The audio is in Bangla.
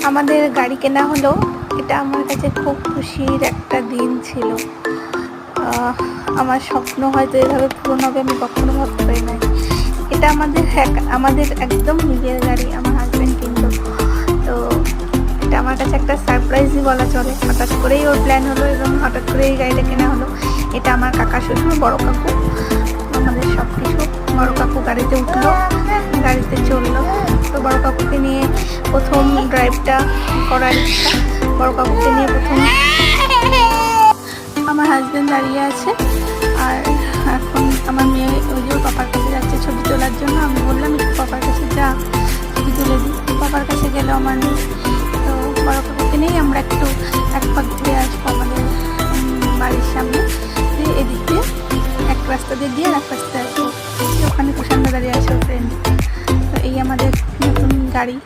আমাদের গাড়ি কেনা হলো, এটা আমার কাছে খুব খুশির একটা দিন ছিল। আমার স্বপ্ন হয়তো এভাবে পূরণ হবে আমি কখনো ভাবতে পারি নাই। এটা আমাদের একদম নিজের গাড়ি, আমার হাজব্যান্ড কিনলো। তো এটা আমার কাছে একটা সারপ্রাইজই বলা চলে। হঠাৎ করেই ওর প্ল্যান হলো এবং হঠাৎ করেই এই গাড়িটা কেনা হলো। এটা আমার কাকা শ্বশুর, বড় কাকু, আমাদের সব কিছু। বড় কাকু গাড়িতে উঠলো, গাড়িতে চললো। তো বড় কাকুকে নিয়ে প্রথম ড্রাইভটা করার ইচ্ছা। বড় কাকুকে নিয়ে প্রথম আমার হাজব্যান্ড দাঁড়িয়ে আছে, আর এখন আমার মেয়ে ওই যে পাপার কাছে যাচ্ছে ছবি তোলার জন্য। আমি বললাম একটু পাপার কাছে যা, ছবি তুলে দিই। পাপার কাছে গেল আমার মেয়ে। তো বড় কাকুকে নিয়েই আমরা একটু এক পাক ঘুরে আসবো আমাদের বাড়ির সামনে। এদিক দিয়ে এক রাস্তা দিয়ে গিয়ে এক রাস্তায় আসবো। ওখানে কুষাণদা দাঁড়িয়ে আছে ওর ফ্রেন্ড। তো এই আমাদের নতুন গাড়ি।